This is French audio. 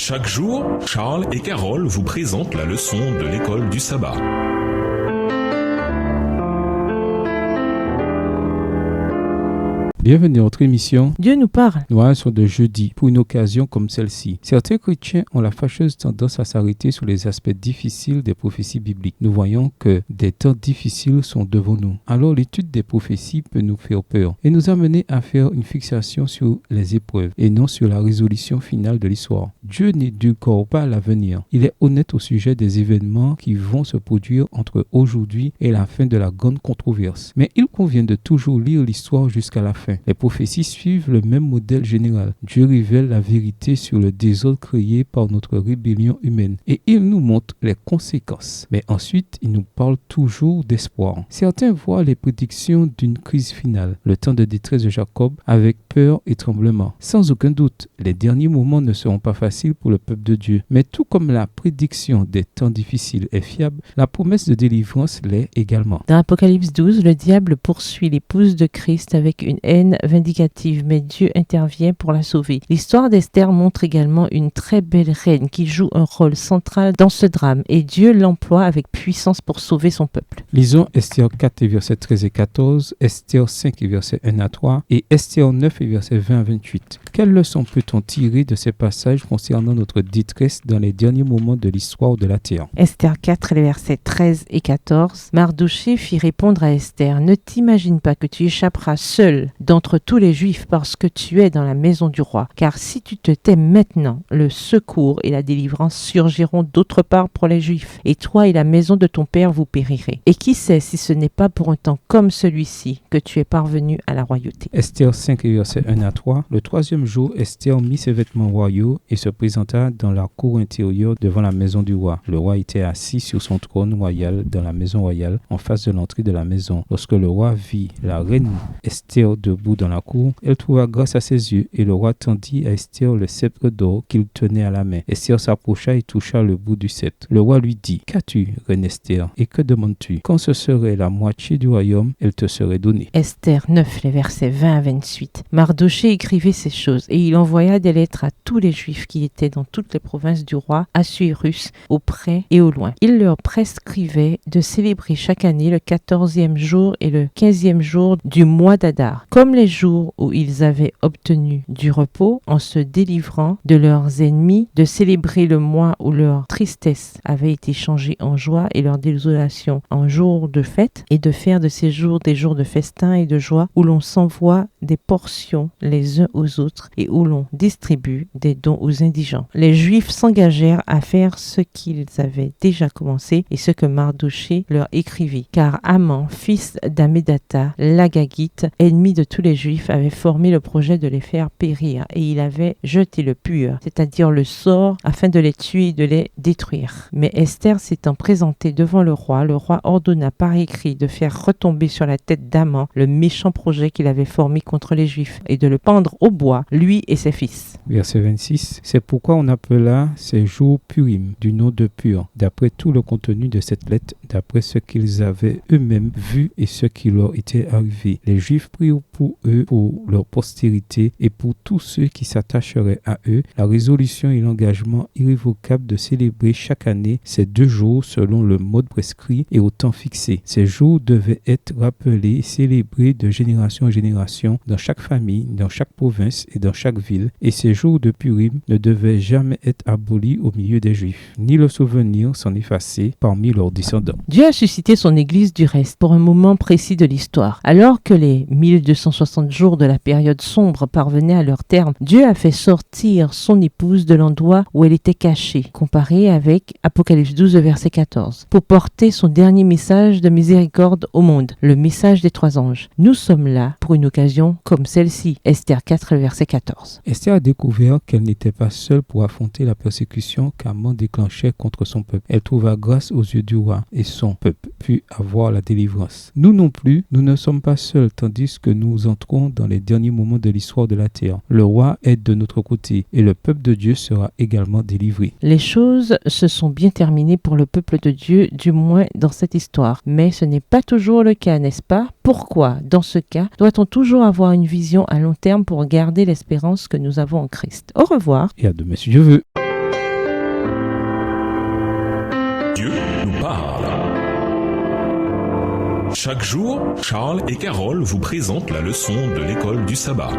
Chaque jour, Charles et Carole vous présentent la leçon de l'école du sabbat. Bienvenue à notre émission Dieu nous parle. Nous sur de jeudi pour une occasion comme celle-ci. Certains chrétiens ont la fâcheuse tendance à s'arrêter sur les aspects difficiles des prophéties bibliques. Nous voyons que des temps difficiles sont devant nous. Alors l'étude des prophéties peut nous faire peur et nous amener à faire une fixation sur les épreuves et non sur la résolution finale de l'histoire. Dieu n'édulcore pas l'avenir. Il est honnête au sujet des événements qui vont se produire entre aujourd'hui et la fin de la grande controverse. Mais il convient de toujours lire l'histoire jusqu'à la fin. Les prophéties suivent le même modèle général. Dieu révèle la vérité sur le désordre créé par notre rébellion humaine et il nous montre les conséquences. Mais ensuite, il nous parle toujours d'espoir. Certains voient les prédictions d'une crise finale, le temps de détresse de Jacob avec peur et tremblement. Sans aucun doute, les derniers moments ne seront pas faciles pour le peuple de Dieu. Mais tout comme la prédiction des temps difficiles est fiable, la promesse de délivrance l'est également. Dans Apocalypse 12, le diable poursuit l'épouse de Christ avec une haine vindicative, mais Dieu intervient pour la sauver. L'histoire d'Esther montre également une très belle reine qui joue un rôle central dans ce drame et Dieu l'emploie avec puissance pour sauver son peuple. Lisons Esther 4 et versets 13 et 14, Esther 5 et versets 1 à 3 et Esther 9 et versets 20 à 28. Quelle leçon peut-on tirer de ces passages concernant notre détresse dans les derniers moments de l'histoire de la terre? Esther 4, les versets 13 et 14. Mardoché fit répondre à Esther: Ne t'imagine pas que tu échapperas seul d'entre tous les Juifs parce que tu es dans la maison du roi. Car si tu te tais maintenant, le secours et la délivrance surgiront d'autre part pour les Juifs. Et toi et la maison de ton père vous périrez. Et qui sait si ce n'est pas pour un temps comme celui-ci que tu es parvenu à la royauté. Esther 5 et versets 1 à 3. Le troisième jour, Esther mit ses vêtements royaux et se présenta dans la cour intérieure devant la maison du roi. Le roi était assis sur son trône royal dans la maison royale en face de l'entrée de la maison. Lorsque le roi vit la reine Esther debout dans la cour, elle trouva grâce à ses yeux et le roi tendit à Esther le sceptre d'or qu'il tenait à la main. Esther s'approcha et toucha le bout du sceptre. Le roi lui dit: Qu'as-tu, reine Esther, et que demandes-tu? Quand ce serait la moitié du royaume, elle te serait donnée. Esther 9, les versets 20 à 28. Mardoché écrivait ces choses et il envoya des lettres à tous les Juifs qui étaient dans toutes les provinces du roi Assuérus, au près et au loin. Il leur prescrivait de célébrer chaque année le 14e jour et le 15e jour du mois d'Adar, comme les jours où ils avaient obtenu du repos en se délivrant de leurs ennemis, de célébrer le mois où leur tristesse avait été changée en joie et leur désolation en jours de fête, et de faire de ces jours des jours de festin et de joie où l'on s'envoie des portions les uns aux autres et où l'on distribue des dons aux indigents. Les Juifs s'engagèrent à faire ce qu'ils avaient déjà commencé et ce que Mardoché leur écrivit, car Haman, fils d'Hammédatha, l'Agagite, ennemi de tous les Juifs, avait formé le projet de les faire périr et il avait jeté le pur, c'est-à-dire le sort, afin de les tuer et de les détruire. Mais Esther s'étant présentée devant le roi ordonna par écrit de faire retomber sur la tête d'Haman le méchant projet qu'il avait formé contre les Juifs et de le pendre au bois, lui et ses fils. Verset 26. C'est pourquoi on appela ces jours Purim, du nom de Pur, d'après tout le contenu de cette lettre, d'après ce qu'ils avaient eux-mêmes vu et ce qui leur était arrivé. Les Juifs prirent pour eux, pour leur postérité et pour tous ceux qui s'attacheraient à eux, la résolution et l'engagement irrévocable de célébrer chaque année ces 2 jours selon le mode prescrit et au temps fixé. Ces jours devaient être rappelés et célébrés de génération en génération dans chaque famille, dans chaque province et dans chaque ville. Et ces jours de Purim ne devaient jamais être abolis au milieu des Juifs, ni le souvenir s'en effacer parmi leurs descendants. Dieu a suscité son Église du reste pour un moment précis de l'histoire. Alors que les 1260 jours de la période sombre parvenaient à leur terme, Dieu a fait sortir son épouse de l'endroit où elle était cachée, comparé avec Apocalypse 12, verset 14, pour porter son dernier message de miséricorde au monde, le message des 3 anges. Nous sommes là pour une occasion comme celle-ci. Esther 4, verset 14. Esther a découvert qu'elle n'était pas seule pour affronter la persécution qu'Haman déclenchait contre son peuple. Elle trouva grâce aux yeux du roi et son peuple put avoir la délivrance. Nous non plus, nous ne sommes pas seuls tandis que nous entrons dans les derniers moments de l'histoire de la terre. Le roi est de notre côté et le peuple de Dieu sera également délivré. Les choses se sont bien terminées pour le peuple de Dieu, du moins dans cette histoire. Mais ce n'est pas toujours le cas, n'est-ce pas? Pourquoi, dans ce cas, doit-on toujours avoir une vision à long terme pour garder l'espérance que nous avons en Christ? Au revoir. Et à demain si Dieu veut. Chaque jour, Charles et Carole vous présentent la leçon de l'école du sabbat.